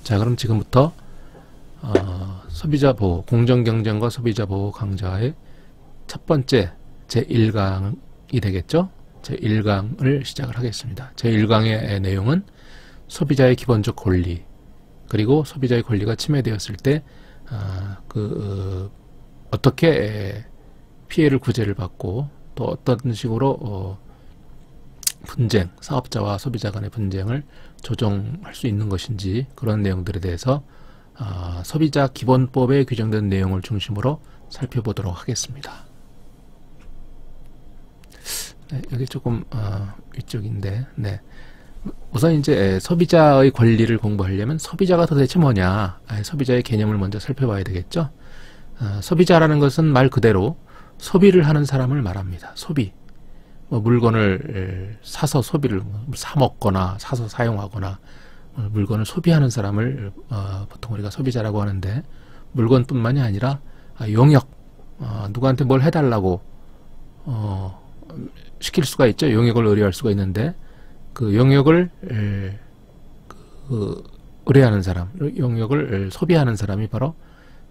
자, 그럼 지금부터 소비자 보호, 공정경쟁과 소비자 보호 강좌의 첫 번째 제1강이 되겠죠? 제1강을 시작을 하겠습니다. 제1강의 내용은 소비자의 기본적 권리, 그리고 소비자의 권리가 침해되었을 때 어떻게 피해를 구제를 받고 또 어떤 식으로 분쟁, 사업자와 소비자 간의 분쟁을 조정할 수 있는 것인지, 그런 내용들에 대해서 소비자 기본법에 규정된 내용을 중심으로 살펴보도록 하겠습니다. 네, 여기 조금 위쪽인데, 네. 우선 이제 소비자의 권리를 공부하려면 소비자가 도대체 뭐냐, 소비자의 개념을 먼저 살펴봐야 되겠죠. 소비자라는 것은 말 그대로 소비를 하는 사람을 말합니다. 소비. 뭐 물건을 사서 소비를 사 먹거나 사서 사용하거나 물건을 소비하는 사람을 보통 우리가 소비자라고 하는데, 물건뿐만이 아니라 용역, 누구한테 뭘 해달라고 시킬 수가 있죠. 용역을 의뢰할 수가 있는데, 그 용역을 의뢰하는 사람, 용역을 소비하는 사람이 바로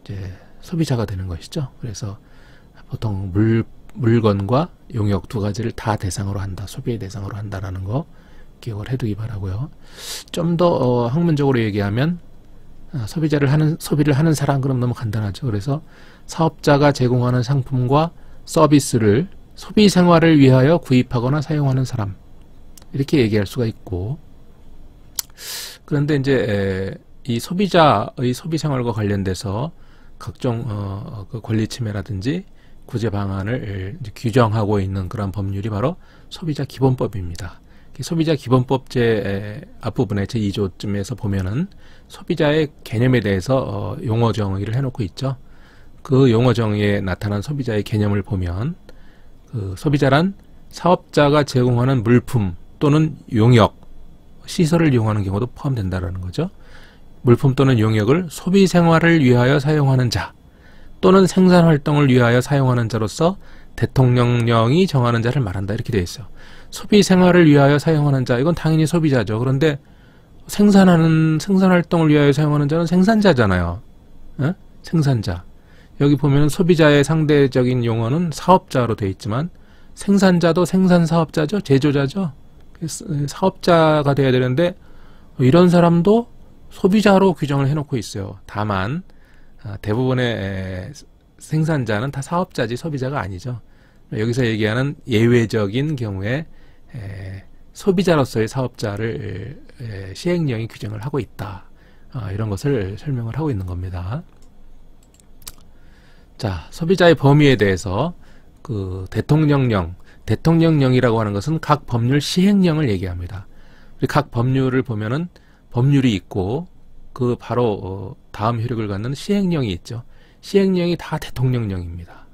이제 소비자가 되는 것이죠. 그래서 보통 물건과 용역 두 가지를 다 대상으로 한다, 소비의 대상으로 한다라는 거 기억을 해두기 바라고요. 좀 더 학문적으로 얘기하면 소비를 하는 사람, 그럼 너무 간단하죠. 그래서 사업자가 제공하는 상품과 서비스를 소비 생활을 위하여 구입하거나 사용하는 사람, 이렇게 얘기할 수가 있고, 그런데 이제 이 소비자의 소비 생활과 관련돼서 각종 그 권리 침해라든지 구제 방안을 이제 규정하고 있는 그런 법률이 바로 소비자 기본법입니다. 소비자 기본법 앞부분에 제2조쯤에서 보면은 소비자의 개념에 대해서 용어 정의를 해놓고 있죠. 그 용어 정의에 나타난 소비자의 개념을 보면, 그 소비자란 사업자가 제공하는 물품 또는 용역, 시설을 이용하는 경우도 포함된다는 거죠. 물품 또는 용역을 소비 생활을 위하여 사용하는 자 또는 생산 활동을 위하여 사용하는 자로서 대통령령이 정하는 자를 말한다, 이렇게 되어 있어요. 소비 생활을 위하여 사용하는 자, 이건 당연히 소비자죠. 그런데 생산 활동을 위하여 사용하는 자는 생산자잖아요. 생산자. 여기 보면은 소비자의 상대적인 용어는 사업자로 되어 있지만, 생산자도 생산사업자죠. 제조자죠. 사업자가 돼야 되는데 이런 사람도 소비자로 규정을 해놓고 있어요. 다만 대부분의 생산자는 다 사업자지 소비자가 아니죠. 여기서 얘기하는 예외적인 경우에 소비자로서의 사업자를 시행령이 규정을 하고 있다, 이런 것을 설명을 하고 있는 겁니다. 자, 소비자의 범위에 대해서 그 대통령령이라고 하는 것은 각 법률 시행령을 얘기합니다. 각 법률을 보면은 법률이 있고 그 바로 다음 효력을 갖는 시행령이 있죠. 시행령이 다 대통령령입니다.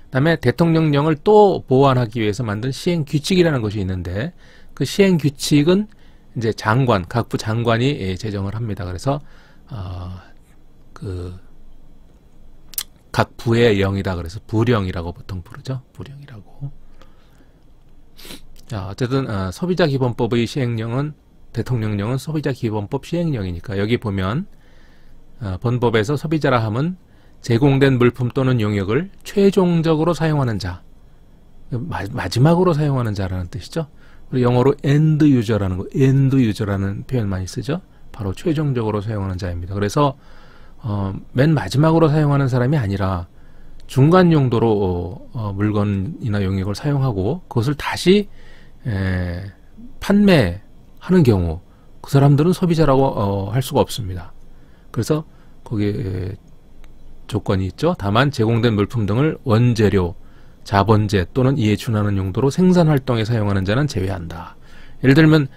그다음에 대통령령을 또 보완하기 위해서 만든 시행규칙이라는 것이 있는데, 그 시행규칙은 이제 각부 장관이 제정을 합니다. 그래서 각 부의 영이다, 그래서 부령이라고 보통 부르죠. 부령이라고. 자, 어쨌든 소비자 기본법의 시행령은, 대통령령은 소비자 기본법 시행령이니까, 여기 보면 본법에서 소비자라 함은 제공된 물품 또는 용역을 최종적으로 사용하는 자, 마지막으로 사용하는 자라는 뜻이죠. 우리 영어로 end user라는 표현 많이 쓰죠. 바로 최종적으로 사용하는 자입니다. 그래서 맨 마지막으로 사용하는 사람이 아니라 중간 용도로 물건이나 용역을 사용하고 그것을 다시 판매하는 경우, 그 사람들은 소비자라고 할 수가 없습니다. 그래서 거기에 조건이 있죠. 다만 제공된 물품 등을 원재료, 자본재 또는 이에 준하는 용도로 생산활동에 사용하는 자는 제외한다. 예를 들면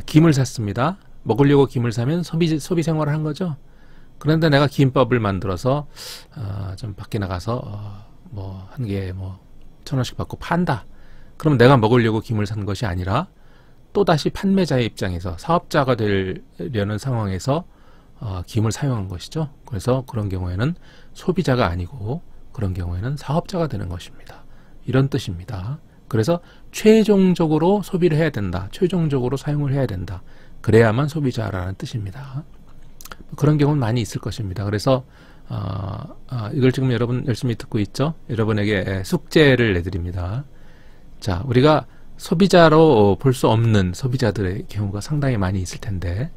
김을 샀습니다. 먹으려고 김을 사면 소비 생활을 한 거죠. 그런데 내가 김밥을 만들어서 좀 밖에 나가서 뭐 한 개에 뭐 1,000원씩 받고 판다. 그럼 내가 먹으려고 김을 산 것이 아니라 또다시 판매자의 입장에서 사업자가 되려는 상황에서 김을 사용한 것이죠. 그래서 그런 경우에는 소비자가 아니고 그런 경우에는 사업자가 되는 것입니다. 이런 뜻입니다. 그래서 최종적으로 소비를 해야 된다. 최종적으로 사용을 해야 된다. 그래야만 소비자라는 뜻입니다. 그런 경우는 많이 있을 것입니다. 그래서 이걸 지금 여러분 열심히 듣고 있죠? 여러분에게 숙제를 내드립니다. 자, 우리가 소비자로 볼 수 없는 소비자들의 경우가 상당히 많이 있을 텐데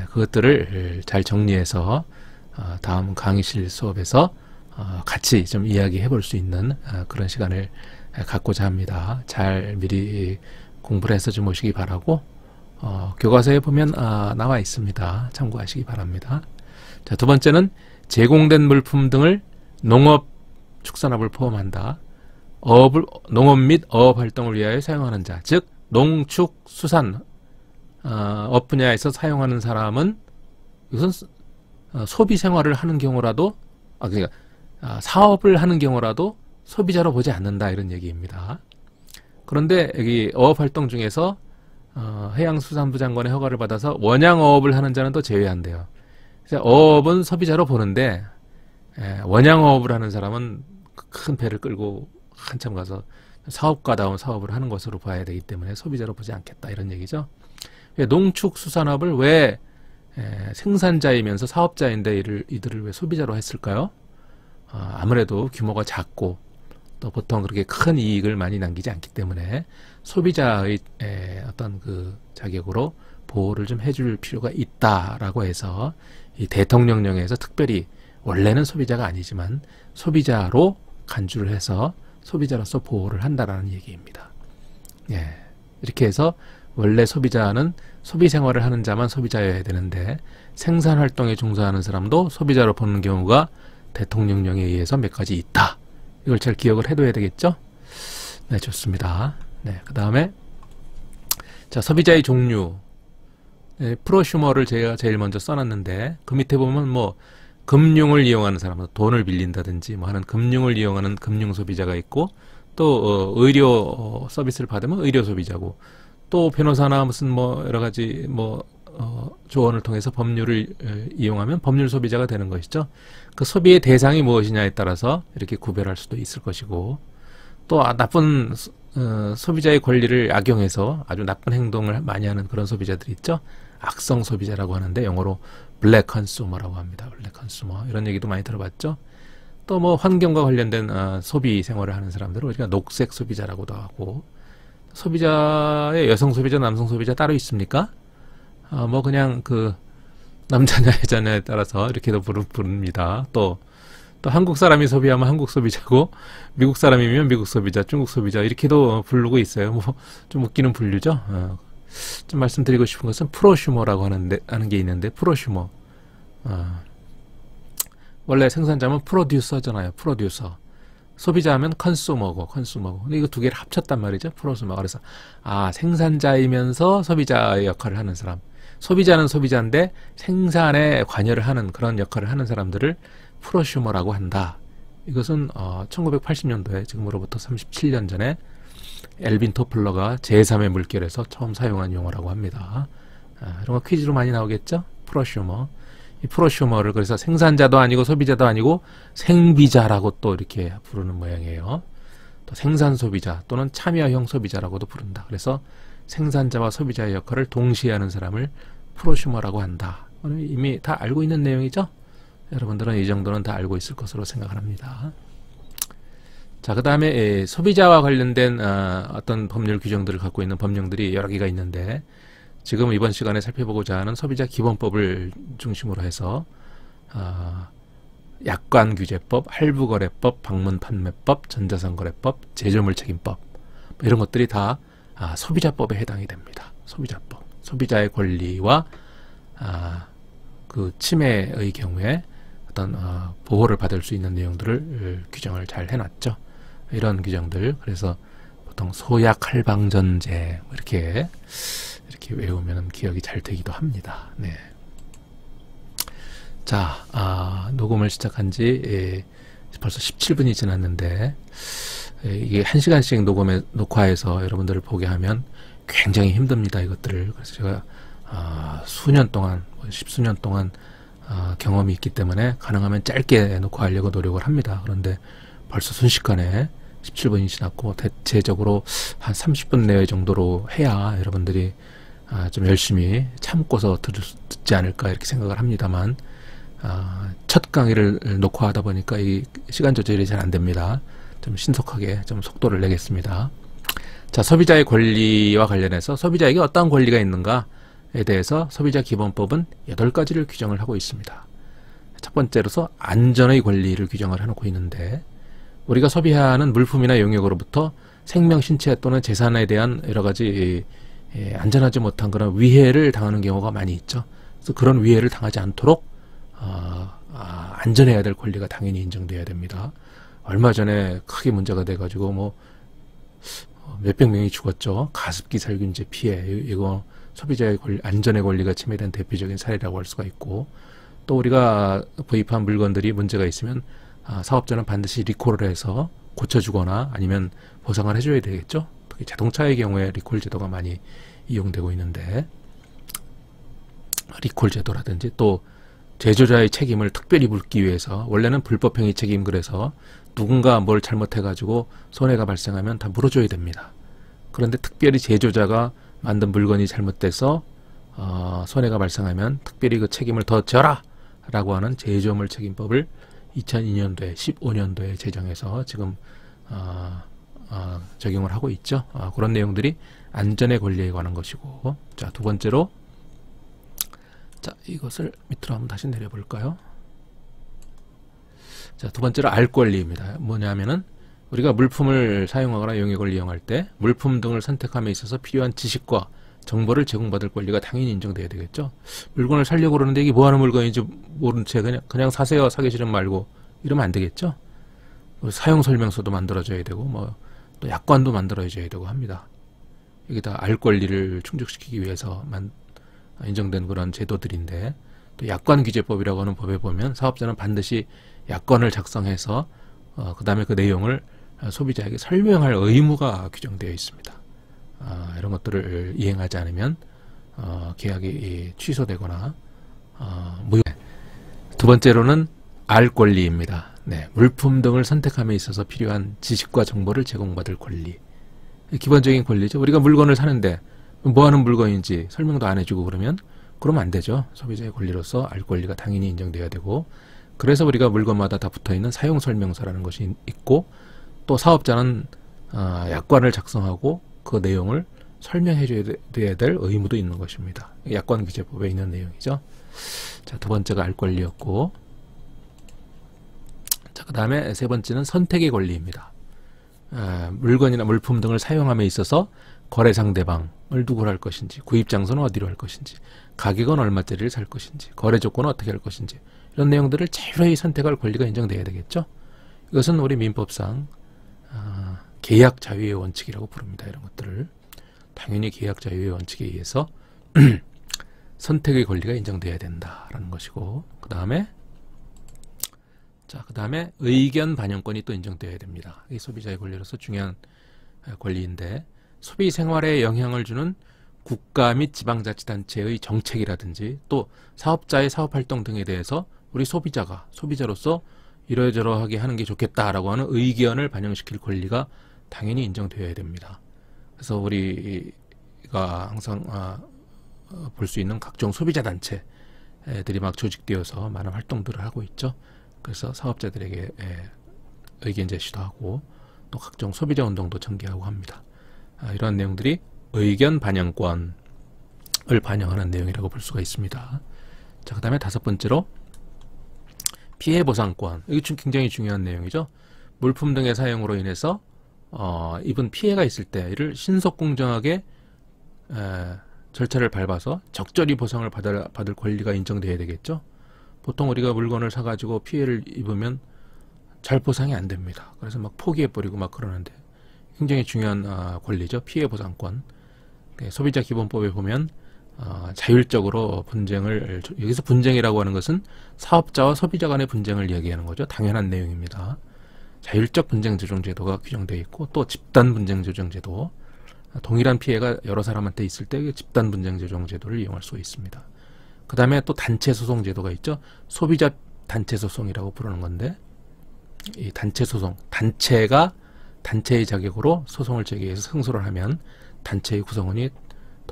그것들을 잘 정리해서 다음 강의실 수업에서 같이 좀 이야기해 볼 수 있는 그런 시간을 갖고자 합니다. 잘 미리 공부를 해서 좀 오시기 바라고 교과서에 보면 나와 있습니다. 참고하시기 바랍니다. 자, 두 번째는 제공된 물품 등을 농업, 축산업을 포함한다. 농업 및 어업 활동을 위하여 사용하는 자, 즉 농축수산 업 분야에서 사용하는 사람은 이것은 소비 생활을 하는 경우라도 그러니까 사업을 하는 경우라도 소비자로 보지 않는다 이런 얘기입니다. 그런데 여기 어업 활동 중에서 해양수산부 장관의 허가를 받아서 원양어업을 하는 자는 또 제외한대요. 그래서 어업은 소비자로 보는데 원양어업을 하는 사람은 큰 배를 끌고 한참 가서 사업가다운 사업을 하는 것으로 봐야 되기 때문에 소비자로 보지 않겠다 이런 얘기죠. 농축수산업을 왜 생산자이면서 사업자인데 이들을 왜 소비자로 했을까요? 아무래도 규모가 작고 또 보통 그렇게 큰 이익을 많이 남기지 않기 때문에 소비자의 어떤 그 자격으로 보호를 좀 해줄 필요가 있다라고 해서 이 대통령령에서 특별히 원래는 소비자가 아니지만 소비자로 간주를 해서 소비자로서 보호를 한다라는 얘기입니다. 이렇게 해서 원래 소비자는 소비 생활을 하는 자만 소비자여야 되는데 생산 활동에 종사하는 사람도 소비자로 보는 경우가 대통령령에 의해서 몇 가지 있다. 이걸 잘 기억을 해둬야 되겠죠? 네, 좋습니다. 네, 그 다음에 자, 소비자의 종류. 프로슈머를 제가 제일 먼저 써놨는데 그 밑에 보면 뭐 금융을 이용하는 사람, 돈을 빌린다든지 뭐 하는 금융을 이용하는 금융 소비자가 있고 또 의료 서비스를 받으면 의료 소비자고 또 변호사나 무슨 뭐 여러 가지 뭐 조언을 통해서 법률을 이용하면 법률 소비자가 되는 것이죠. 그 소비의 대상이 무엇이냐에 따라서 이렇게 구별할 수도 있을 것이고 또 나쁜 소비자의 권리를 악용해서 아주 나쁜 행동을 많이 하는 그런 소비자들이 있죠. 악성 소비자라고 하는데 영어로 블랙 컨슈머라고 합니다. 블랙 컨슈머 이런 얘기도 많이 들어봤죠. 또 뭐 환경과 관련된 소비 생활을 하는 사람들을 우리가 녹색 소비자라고도 하고 소비자의 여성 소비자, 남성 소비자 따로 있습니까? 뭐 그냥 그 남자냐 여자냐에 따라서 이렇게도 부릅니다. 또 한국 사람이 소비하면 한국 소비자고 미국 사람이면 미국 소비자, 중국 소비자 이렇게도 부르고 있어요. 뭐 좀 웃기는 분류죠. 좀 말씀드리고 싶은 것은 프로슈머라고 하는 게 있는데 프로슈머 원래 생산자면 프로듀서잖아요. 프로듀서 소비자하면 컨슈머고 근데 이거 두 개를 합쳤단 말이죠. 프로슈머. 그래서 생산자이면서 소비자의 역할을 하는 사람 소비자는 소비자인데 생산에 관여를 하는 그런 역할을 하는 사람들을 프로슈머라고 한다. 이것은 1980년도에 지금으로부터 37년 전에 엘빈 토플러가 제3의 물결에서 처음 사용한 용어라고 합니다. 이런 거 퀴즈로 많이 나오겠죠? 프로슈머. 이 프로슈머를 그래서 생산자도 아니고 소비자도 아니고 생비자라고 또 이렇게 부르는 모양이에요. 또 생산 소비자 또는 참여형 소비자라고도 부른다. 그래서 생산자와 소비자의 역할을 동시에 하는 사람을 프로슈머라고 한다. 이미 다 알고 있는 내용이죠? 여러분들은 이 정도는 다 알고 있을 것으로 생각을 합니다. 자, 그 다음에 소비자와 관련된 어떤 법률 규정들을 갖고 있는 법령들이 여러 개가 있는데 지금 이번 시간에 살펴보고자 하는 소비자 기본법을 중심으로 해서 약관규제법, 할부거래법, 방문판매법, 전자상거래법, 제조물책임법 이런 것들이 다 소비자법에 해당이 됩니다. 소비자법. 소비자의 권리와 그 침해의 경우에 어떤 보호를 받을 수 있는 내용들을 규정을 잘 해놨죠. 이런 규정들. 그래서 보통 소약할방전제 이렇게 외우면 기억이 잘 되기도 합니다. 네. 자, 녹음을 시작한 지 벌써 17분이 지났는데 이게 1시간씩 녹화해서 여러분들을 보게 하면 굉장히 힘듭니다. 이것들을. 그래서 제가 수년 동안, 십수년 동안 경험이 있기 때문에 가능하면 짧게 녹화하려고 노력을 합니다. 그런데 벌써 순식간에 17분이 지났고 대체적으로 한 30분 내외 정도로 해야 여러분들이 좀 열심히 참고서 듣지 않을까 이렇게 생각을 합니다만, 첫 강의를 놓고 하다 보니까 이 시간 조절이 잘 안 됩니다. 좀 신속하게 좀 속도를 내겠습니다. 자, 소비자의 권리와 관련해서 소비자에게 어떠한 권리가 있는가에 대해서 소비자 기본법은 8가지를 규정을 하고 있습니다. 첫 번째로서 안전의 권리를 규정을 해놓고 있는데, 우리가 소비하는 물품이나 용역으로부터 생명, 신체 또는 재산에 대한 여러 가지 안전하지 못한 그런 위해를 당하는 경우가 많이 있죠. 그래서 그런 위해를 당하지 않도록 안전해야 될 권리가 당연히 인정돼야 됩니다. 얼마 전에 크게 문제가 돼가지고 뭐 몇백 명이 죽었죠. 가습기 살균제 피해, 이거 소비자의 안전의 권리가 침해된 대표적인 사례라고 할 수가 있고, 또 우리가 구입한 물건들이 문제가 있으면 사업자는 반드시 리콜을 해서 고쳐주거나 아니면 보상을 해줘야 되겠죠. 특히 자동차의 경우에 리콜 제도가 많이 이용되고 있는데, 리콜 제도라든지 또 제조자의 책임을 특별히 묻기 위해서, 원래는 불법행위 책임, 그래서 누군가 뭘 잘못해가지고 손해가 발생하면 다 물어줘야 됩니다. 그런데 특별히 제조자가 만든 물건이 잘못돼서 손해가 발생하면 특별히 그 책임을 더 져라 라고 하는 제조물 책임법을 2002년도에 15년도에 제정해서 지금 적용을 하고 있죠. 그런 내용들이 안전의 권리에 관한 것이고, 자, 두 번째로, 자, 이것을 밑으로 한번 다시 내려볼까요? 자, 두 번째로 알 권리입니다. 뭐냐면은 우리가 물품을 사용하거나 용역을 이용할 때 물품 등을 선택함에 있어서 필요한 지식과 정보를 제공받을 권리가 당연히 인정돼야 되겠죠. 물건을 사려고 그러는데 이게 뭐 하는 물건인지 모른 채 그냥 사세요, 사기 싫으면 말고 이러면 안 되겠죠. 사용 설명서도 만들어줘야 되고 뭐 또 약관도 만들어줘야 되고 합니다. 이게 다 알 권리를 충족시키기 위해서만 인정된 그런 제도들인데, 또 약관 규제법이라고 하는 법에 보면 사업자는 반드시 약관을 작성해서 그 다음에 그 내용을 소비자에게 설명할 의무가 규정되어 있습니다. 이런 것들을 이행하지 않으면 계약이 취소되거나 무효. 두 번째로는 알 권리입니다. 네, 물품 등을 선택함에 있어서 필요한 지식과 정보를 제공받을 권리. 기본적인 권리죠. 우리가 물건을 사는데 뭐 하는 물건인지 설명도 안 해주고 그러면 안 되죠. 소비자의 권리로서 알 권리가 당연히 인정돼야 되고, 그래서 우리가 물건마다 다 붙어있는 사용 설명서라는 것이 있고, 또 사업자는 약관을 작성하고 그 내용을 설명해 줘야 될 의무도 있는 것입니다. 약관 규제법에 있는 내용이죠. 자, 두 번째가 알 권리였고, 자, 그 다음에 세 번째는 선택의 권리입니다. 물건이나 물품 등을 사용함에 있어서 거래 상대방을 누구로 할 것인지, 구입 장소는 어디로 할 것인지, 가격은 얼마짜리를 살 것인지, 거래 조건은 어떻게 할 것인지, 이런 내용들을 자유로이 선택할 권리가 인정돼야 되겠죠. 이것은 우리 민법상 계약 자유의 원칙이라고 부릅니다. 이런 것들을 당연히 계약 자유의 원칙에 의해서 선택의 권리가 인정돼야 된다라는 것이고, 그 다음에 의견 반영권이 또 인정돼야 됩니다. 이 소비자의 권리로서 중요한 권리인데, 소비 생활에 영향을 주는 국가 및 지방자치단체의 정책이라든지 또 사업자의 사업활동 등에 대해서 우리 소비자로서 이러저러하게 하는 게 좋겠다라고 하는 의견을 반영시킬 권리가 당연히 인정되어야 됩니다. 그래서 우리가 항상 볼 수 있는 각종 소비자 단체들이 막 조직되어서 많은 활동들을 하고 있죠. 그래서 사업자들에게 의견 제시도 하고 또 각종 소비자 운동도 전개하고 합니다. 이러한 내용들이 의견 반영권을 반영하는 내용이라고 볼 수가 있습니다. 자, 그 다음에 다섯 번째로 피해 보상권. 이게 굉장히 중요한 내용이죠. 물품 등의 사용으로 인해서 입은 피해가 있을 때 이를 신속 공정하게 절차를 밟아서 적절히 보상을 받을 권리가 인정돼야 되겠죠. 보통 우리가 물건을 사가지고 피해를 입으면 잘 보상이 안 됩니다. 그래서 막 포기해버리고 막 그러는데 굉장히 중요한 권리죠. 피해 보상권. 소비자 기본법에 보면 자율적으로 분쟁을, 여기서 분쟁이라고 하는 것은 사업자와 소비자 간의 분쟁을 이야기하는 거죠. 당연한 내용입니다. 자율적 분쟁 조정 제도가 규정되어 있고, 또 집단 분쟁 조정 제도, 동일한 피해가 여러 사람한테 있을 때 집단 분쟁 조정 제도를 이용할 수 있습니다. 그 다음에 또 단체 소송 제도가 있죠. 소비자 단체 소송이라고 부르는 건데, 이 단체 소송, 단체가 단체의 자격으로 소송을 제기해서 승소를 하면 단체의 구성원이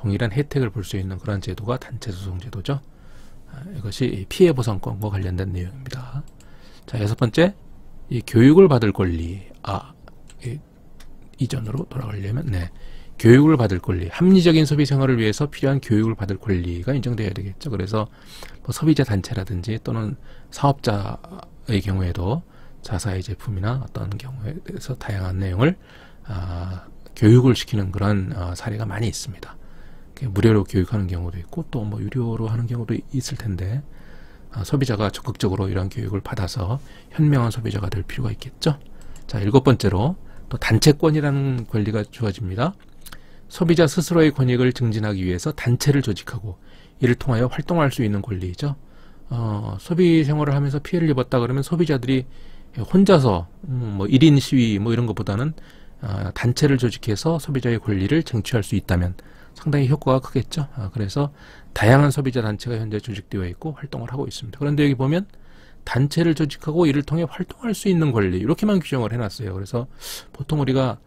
동일한 혜택을 볼 수 있는 그런 제도가 단체소송제도죠. 이것이 피해보상권과 관련된 내용입니다. 자, 6번째, 이 교육을 받을 권리. 이전으로 돌아가려면, 교육을 받을 권리, 합리적인 소비 생활을 위해서 필요한 교육을 받을 권리가 인정되어야 되겠죠. 그래서 뭐 소비자 단체라든지 또는 사업자의 경우에도 자사의 제품이나 어떤 경우에 대해서 다양한 내용을 교육을 시키는 그런 사례가 많이 있습니다. 무료로 교육하는 경우도 있고 또 뭐 유료로 하는 경우도 있을 텐데 소비자가 적극적으로 이런 교육을 받아서 현명한 소비자가 될 필요가 있겠죠. 자, 7번째로 또 단체권이라는 권리가 주어집니다. 소비자 스스로의 권익을 증진하기 위해서 단체를 조직하고 이를 통하여 활동할 수 있는 권리죠. 소비 생활을 하면서 피해를 입었다 그러면 소비자들이 혼자서 뭐 1인 시위 뭐 이런 것보다는 단체를 조직해서 소비자의 권리를 쟁취할 수 있다면 상당히 효과가 크겠죠. 그래서 다양한 소비자 단체가 현재 조직되어 있고 활동을 하고 있습니다. 그런데 여기 보면 단체를 조직하고 이를 통해 활동할 수 있는 권리 이렇게만 규정을 해놨어요. 그래서 보통 우리가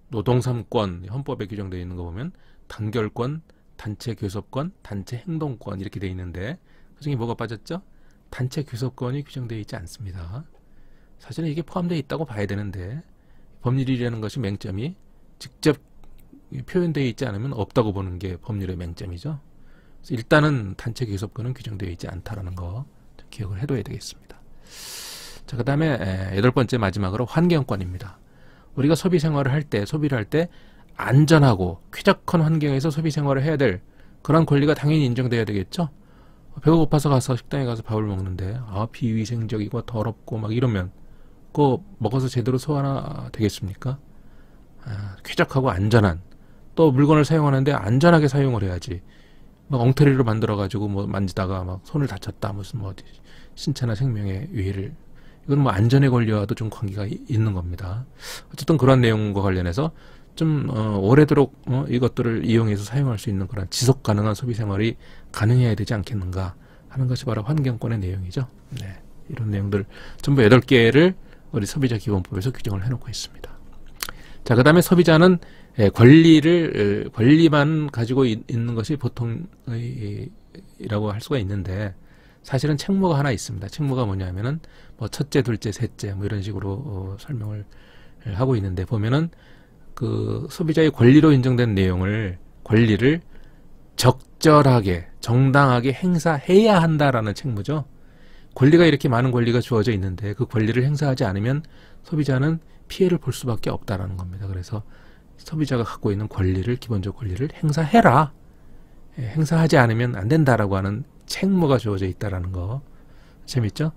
노동 3권 헌법에 규정되어 있는 거 보면 단결권, 단체 교섭권, 단체 행동권 이렇게 되어 있는데 그중에 뭐가 빠졌죠? 단체 교섭권이 규정되어 있지 않습니다. 사실은 이게 포함되어 있다고 봐야 되는데 법률이라는 것이 맹점이 직접 표현되어 있지 않으면 없다고 보는 게 법률의 맹점이죠. 그래서 일단은 단체 교섭권은 규정되어 있지 않다라는 거 기억을 해둬야 되겠습니다. 자, 그 다음에 8번째 마지막으로 환경권입니다. 우리가 소비 생활을 할 때, 소비를 할 때 안전하고 쾌적한 환경에서 소비 생활을 해야 될 그런 권리가 당연히 인정돼야 되겠죠. 배가 고파서 가서 식당에 가서 밥을 먹는데 비위생적이고 더럽고 막 이러면 그거 먹어서 제대로 소화나 되겠습니까? 쾌적하고 안전한 또 물건을 사용하는데 안전하게 사용을 해야지. 막 엉터리로 만들어 가지고 뭐 만지다가 막 손을 다쳤다 무슨 뭐 신체나 생명에 위해를 이건 뭐 안전의 권리와도 좀 관계가 있는 겁니다. 어쨌든 그런 내용과 관련해서 좀 오래도록 이것들을 이용해서 사용할 수 있는 그런 지속 가능한 소비 생활이 가능해야 되지 않겠는가 하는 것이 바로 환경권의 내용이죠. 네, 이런 내용들 전부 8개를 우리 소비자 기본법에서 규정을 해놓고 있습니다. 자, 그 다음에 소비자는 권리만 가지고 있는 것이 보통이라고 할 수가 있는데 사실은 책무가 하나 있습니다. 책무가 뭐냐면은 뭐 첫째, 둘째, 셋째 뭐 이런 식으로 설명을 하고 있는데 보면은 그 소비자의 권리로 인정된 권리를 적절하게 정당하게 행사해야 한다라는 책무죠. 권리가 이렇게 많은 권리가 주어져 있는데 그 권리를 행사하지 않으면 소비자는 피해를 볼 수밖에 없다라는 겁니다. 그래서 소비자가 갖고 있는 기본적 권리를 행사해라. 행사하지 않으면 안 된다라고 하는 책무가 주어져 있다라는 거 재밌죠?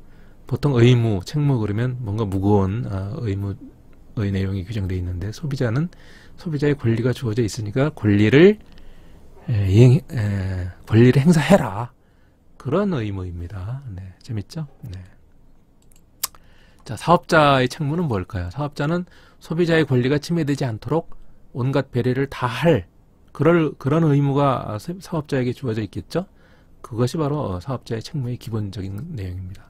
보통 의무, 책무 그러면 뭔가 무거운 의무의 내용이 규정되어 있는데 소비자의 권리가 주어져 있으니까 권리를 행사해라. 그런 의무입니다. 네, 재밌죠? 네. 자, 사업자의 책무는 뭘까요? 사업자는 소비자의 권리가 침해되지 않도록 온갖 배려를 다 할 그런 의무가 사업자에게 주어져 있겠죠? 그것이 바로 사업자의 책무의 기본적인 내용입니다.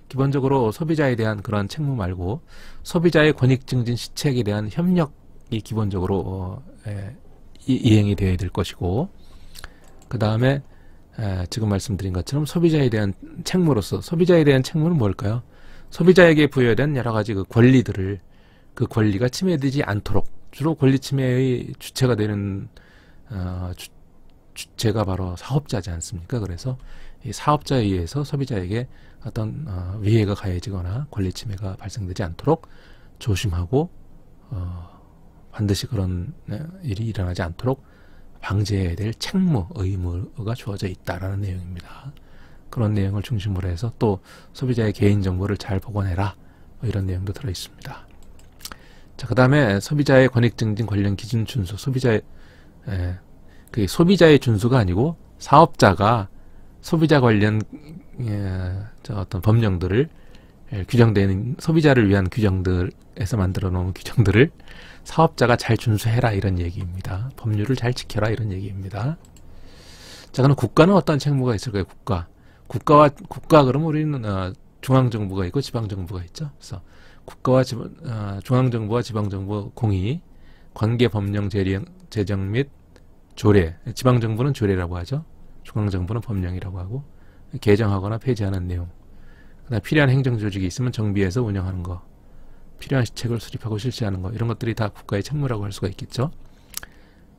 기본적으로 소비자에 대한 그런 책무 말고 소비자의 권익 증진 시책에 대한 협력이 기본적으로 이행이 되어야 될 것이고 그 다음에 지금 말씀드린 것처럼 소비자에 대한 책무로서 소비자에 대한 책무는 뭘까요? 소비자에게 부여된 여러 가지 그 권리가 침해되지 않도록 주로 권리 침해의 주체가 되는 주체가 바로 사업자지 않습니까? 그래서 이 사업자에 의해서 소비자에게 어떤 위해가 가해지거나 권리 침해가 발생되지 않도록 조심하고 반드시 그런 일이 일어나지 않도록 방지해야 될 책무, 의무가 주어져 있다라는 내용입니다. 그런 내용을 중심으로 해서 또 소비자의 개인정보를 잘 보관해라 뭐 이런 내용도 들어있습니다. 자, 그 다음에 소비자의 권익증진 관련 기준 준수 그게 소비자의 준수가 아니고 사업자가 소비자 관련 어떤 법령들을 규정되는 소비자를 위한 규정들에서 만들어 놓은 규정들을 사업자가 잘 준수해라 이런 얘기입니다. 법률을 잘 지켜라 이런 얘기입니다. 자, 그럼 국가는 어떤 책무가 있을까요? 국가 그러면 우리는 중앙정부가 있고 지방정부가 있죠. 그래서 중앙정부와 지방정부 공히 관계 법령 제정 및 조례, 지방정부는 조례라고 하죠. 중앙정부는 법령이라고 하고, 개정하거나 폐지하는 내용, 그다음 필요한 행정조직이 있으면 정비해서 운영하는 거, 필요한 시책을 수립하고 실시하는 거, 이런 것들이 다 국가의 책무라고 할 수가 있겠죠.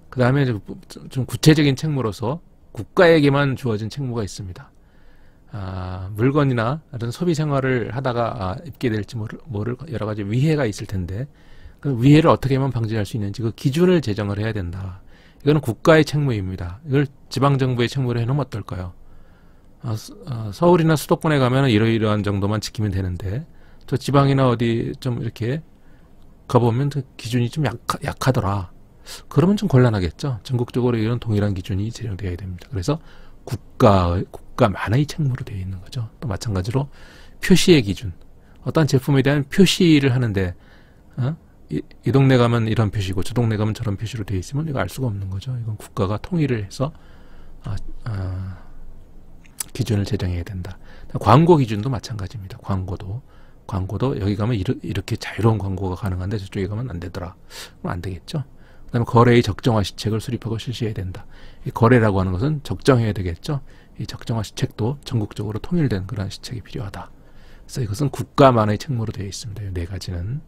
그 다음에 좀 구체적인 책무로서 국가에게만 주어진 책무가 있습니다. 물건이나 다른 소비 생활을 하다가 입게 될지 모를 여러 가지 위해가 있을 텐데, 그 위해를 어떻게 하면 방지할 수 있는지 그 기준을 제정을 해야 된다. 이거는 국가의 책무입니다. 이걸 지방정부의 책무로 해놓으면 어떨까요? 서울이나 수도권에 가면 이러이러한 정도만 지키면 되는데, 저 지방이나 어디 좀 이렇게 가보면 그 기준이 좀 약하더라. 그러면 좀 곤란하겠죠. 전국적으로 이런 동일한 기준이 제정되어야 됩니다. 그래서 국가만의 책무로 되어 있는 거죠. 또 마찬가지로 표시의 기준. 어떤 제품에 대한 표시를 하는데, 이 동네 가면 이런 표시고 저 동네 가면 저런 표시로 되어 있으면 이거 알 수가 없는 거죠. 이건 국가가 통일을 해서 기준을 제정해야 된다. 광고 기준도 마찬가지입니다. 광고도 여기 가면 이렇게 자유로운 광고가 가능한데 저쪽에 가면 안 되더라. 그럼 안 되겠죠. 그 다음에 거래의 적정화 시책을 수립하고 실시해야 된다. 이 거래라고 하는 것은 적정해야 되겠죠. 이 적정화 시책도 전국적으로 통일된 그런 시책이 필요하다. 그래서 이것은 국가만의 책무로 되어 있습니다. 이 네 가지는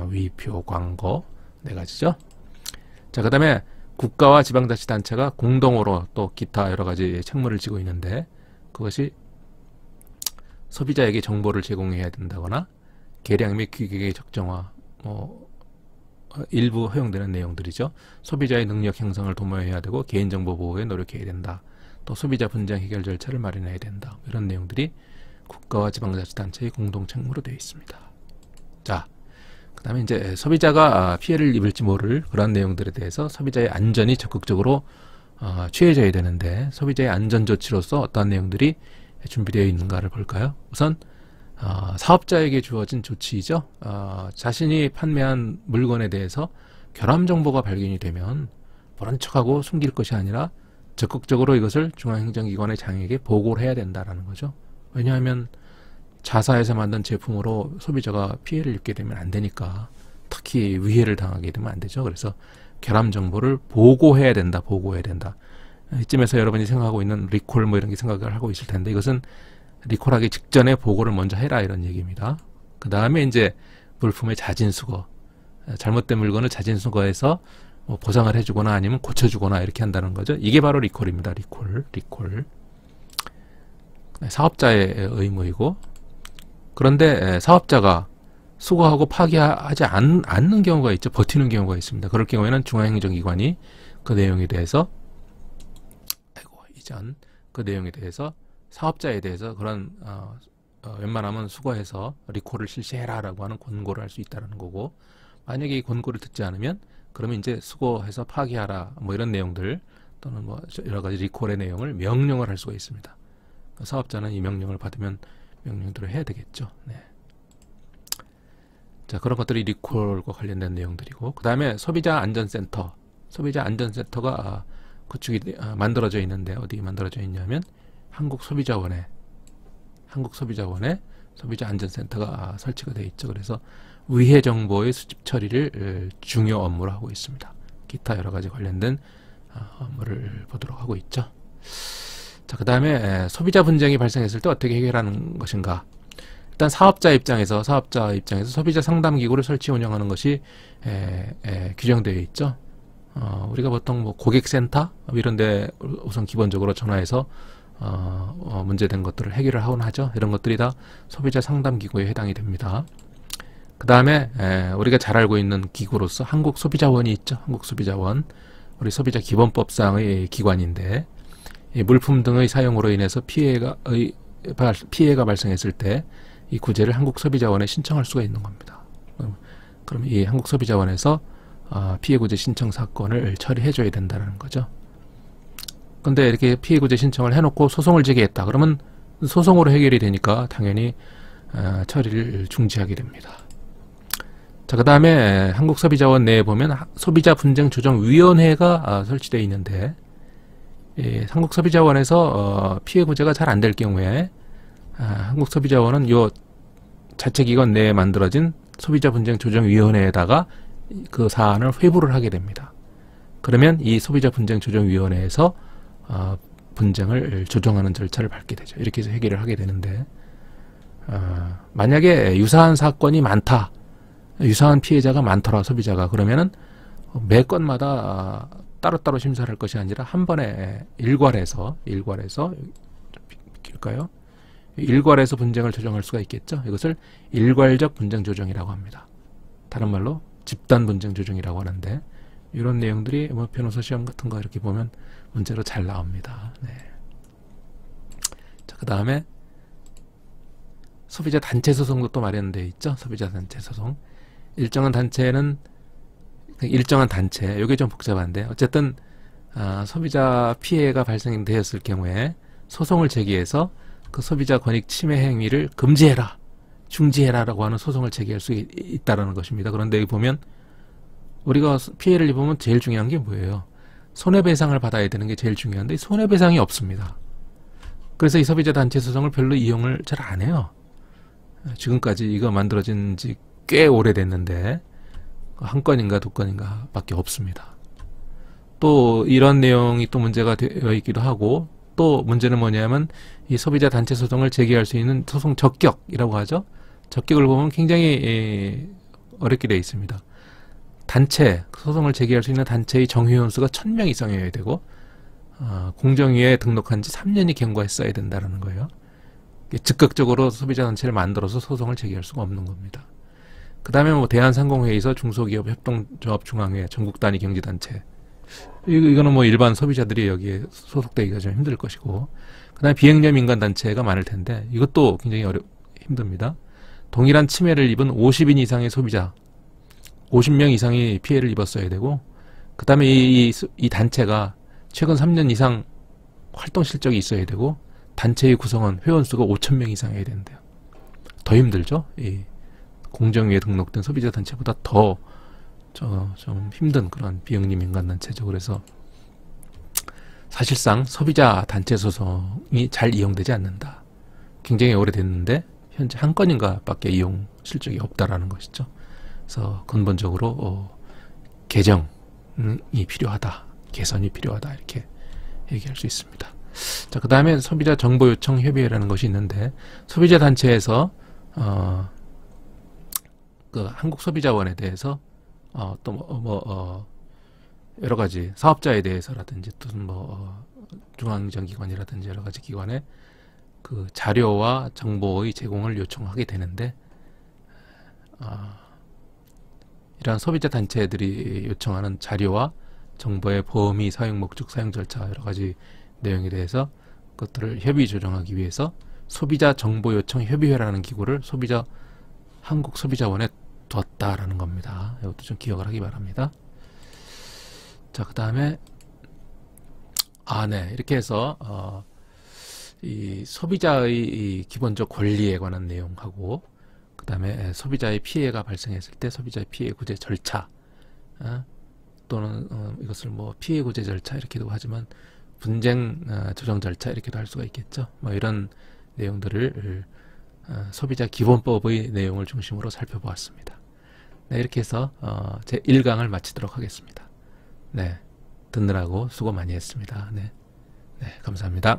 위표, 광고 네 가지죠. 자, 그 다음에 국가와 지방자치단체가 공동으로 또 기타 여러 가지 책무를 지고 있는데, 그것이 소비자에게 정보를 제공해야 된다거나 계량 및 규격의 적정화, 일부 허용되는 내용들이죠. 소비자의 능력 형성을 도모해야 되고 개인정보 보호에 노력해야 된다. 또 소비자 분쟁 해결 절차를 마련해야 된다. 이런 내용들이 국가와 지방자치단체의 공동 책무로 되어 있습니다. 자, 그 다음에 이제 소비자가 피해를 입을지 모를 그런 내용들에 대해서 소비자의 안전이 적극적으로 취해져야 되는데, 소비자의 안전조치로서 어떠한 내용들이 준비되어 있는가를 볼까요? 우선 사업자에게 주어진 조치이죠. 자신이 판매한 물건에 대해서 결함 정보가 발견이 되면 모른 척하고 숨길 것이 아니라 적극적으로 이것을 중앙행정기관의 장에게 보고를 해야 된다는 거죠. 왜냐하면 자사에서 만든 제품으로 소비자가 피해를 입게 되면 안 되니까, 특히 위해를 당하게 되면 안 되죠. 그래서 결함 정보를 보고해야 된다. 이쯤에서 여러분이 생각하고 있는 리콜 이런 게 생각을 하고 있을 텐데, 이것은 리콜하기 직전에 보고를 먼저 해라 이런 얘기입니다. 그 다음에 이제 물품의 자진수거, 잘못된 물건을 자진수거해서 보상을 해주거나 아니면 고쳐주거나 이렇게 한다는 거죠. 이게 바로 리콜입니다. 리콜. 사업자의 의무이고, 그런데 사업자가 수거하고 파기하지 않는 경우가 있죠. 버티는 경우가 있습니다. 그럴 경우에는 중앙행정기관이 그 내용에 대해서 그 내용에 대해서 사업자에 대해서 그런 웬만하면 수거해서 리콜을 실시해라 라고 하는 권고를 할 수 있다는 거고, 만약에 이 권고를 듣지 않으면 그러면 이제 수거해서 파기하라 이런 내용들, 또는 여러 가지 리콜의 내용을 명령을 할 수가 있습니다. 사업자는 이 명령을 받으면 명령대로 해야 되겠죠. 네. 자, 그런 것들이 리콜과 관련된 내용들이고, 그 다음에 소비자안전센터가 구축이 만들어져 있는데, 어디 만들어져 있냐면 한국소비자원에 소비자안전센터가 설치가 되어 있죠. 그래서 위해 정보의 수집 처리를 중요 업무로 하고 있습니다. 기타 여러 가지 관련된 업무를 보도록 하고 있죠. 자, 그 다음에 소비자 분쟁이 발생했을 때 어떻게 해결하는 것인가. 일단 사업자 입장에서 소비자 상담 기구를 설치 운영하는 것이 규정되어 있죠. 우리가 보통 고객센터 이런 데 우선 기본적으로 전화해서 문제된 것들을 해결을 하곤 하죠. 이런 것들이 다 소비자 상담 기구에 해당이 됩니다. 그 다음에 우리가 잘 알고 있는 기구로서 한국소비자원이 있죠. 한국소비자원, 우리 소비자 기본법상의 기관인데, 이 물품 등의 사용으로 인해서 피해가 발생했을 때 이 구제를 한국소비자원에 신청할 수가 있는 겁니다. 그럼 이 한국소비자원에서 피해구제 신청 사건을 처리해줘야 된다는 거죠. 근데 이렇게 피해구제 신청을 해놓고 소송을 제기했다. 그러면 소송으로 해결이 되니까 당연히 처리를 중지하게 됩니다. 자, 그 다음에 한국소비자원 내에 보면 소비자분쟁조정위원회가 설치되어 있는데, 한국소비자원에서 피해구제가 잘 안 될 경우에 한국소비자원은 요 자체기관 내에 만들어진 소비자분쟁조정위원회에다가 그 사안을 회부를 하게 됩니다. 그러면 이 소비자분쟁조정위원회에서 분쟁을 조정하는 절차를 밟게 되죠. 이렇게 해서 해결을 하게 되는데, 만약에 유사한 사건이 많다, 유사한 피해자가 많더라, 소비자가. 그러면은 매 건마다 따로따로 심사를 할 것이 아니라 한 번에 일괄해서 비킬까요? 일괄해서 분쟁을 조정할 수가 있겠죠. 이것을 일괄적 분쟁 조정이라고 합니다. 다른 말로 집단 분쟁 조정이라고 하는데, 이런 내용들이 뭐 변호사 시험 같은 거 이렇게 보면 문제로 잘 나옵니다. 네. 자, 그 다음에 소비자 단체 소송도 또 마련되어 있죠. 소비자 단체 소송. 일정한 단체, 이게 좀 복잡한데, 어쨌든 소비자 피해가 발생되었을 경우에 소송을 제기해서 그 소비자 권익 침해 행위를 금지해라, 중지해라라고 하는 소송을 제기할 수 있다라는 것입니다. 그런데 여기 보면 우리가 피해를 입으면 제일 중요한 게 뭐예요? 손해배상을 받아야 되는 게 제일 중요한데 손해배상이 없습니다. 그래서 이 소비자 단체 소송을 별로 이용을 잘 안 해요. 지금까지 이거 만들어진 지 꽤 오래됐는데 한 건인가 두 건인가 밖에 없습니다. 또 이런 내용이 또 문제가 되어 있기도 하고, 또 문제는 뭐냐면 이 소비자 단체 소송을 제기할 수 있는 소송 적격이라고 하죠. 적격을 보면 굉장히 어렵게 되어 있습니다. 단체, 소송을 제기할 수 있는 단체의 정회원 수가 1000명 이상이어야 되고, 공정위에 등록한 지 3년이 경과했어야 된다는 거예요. 즉각적으로 소비자 단체를 만들어서 소송을 제기할 수가 없는 겁니다. 그 다음에 뭐 대한상공회의소, 중소기업 협동조합 중앙회, 전국 단위 경제단체, 이거는 뭐 일반 소비자들이 여기에 소속되기가 좀 힘들 것이고, 그 다음에 비영리 민간단체가 많을 텐데 이것도 굉장히 힘듭니다. 동일한 침해를 입은 50인 이상의 소비자, 50명 이상이 피해를 입었어야 되고, 그 다음에 이 단체가 최근 3년 이상 활동 실적이 있어야 되고, 단체의 구성원, 회원수가 5,000명 이상이어야 되는데요. 더 힘들죠? 이 공정위에 등록된 소비자 단체보다 더 좀 힘든 그런 비영리 민간단체죠. 그래서 사실상 소비자 단체 소송이 잘 이용되지 않는다. 굉장히 오래됐는데 현재 한 건인가 밖에 이용 실적이 없다라는 것이죠. 그래서 근본적으로 개정이 필요하다, 개선이 필요하다, 이렇게 얘기할 수 있습니다. 자, 그 다음에 소비자 정보 요청 협의회라는 것이 있는데, 소비자 단체에서 그 한국소비자원에 대해서 여러 가지 사업자에 대해서라든지 또는 중앙정기관이라든지 여러 가지 기관에 그 자료와 정보의 제공을 요청하게 되는데, 이러한 소비자 단체들이 요청하는 자료와 정보의 범위, 사용 목적, 사용 절차 여러 가지 내용에 대해서 그것들을 협의 조정하기 위해서 소비자 정보 요청 협의회라는 기구를 한국 소비자원에 뒀다라는 겁니다. 이것도 좀 기억을 하기 바랍니다. 자, 그 다음에 네, 이렇게 해서 이 소비자의 이 기본적 권리에 관한 내용하고, 그 다음에 소비자의 피해가 발생했을 때 소비자의 피해 구제 절차, 또는 이것을 뭐 피해 구제 절차 이렇게도 하지만 분쟁 조정 절차 이렇게도 할 수가 있겠죠. 뭐 이런 내용들을 소비자 기본법의 내용을 중심으로 살펴보았습니다. 네, 이렇게 해서 제 1강을 마치도록 하겠습니다. 네, 듣느라고 수고 많이 했습니다. 네, 감사합니다.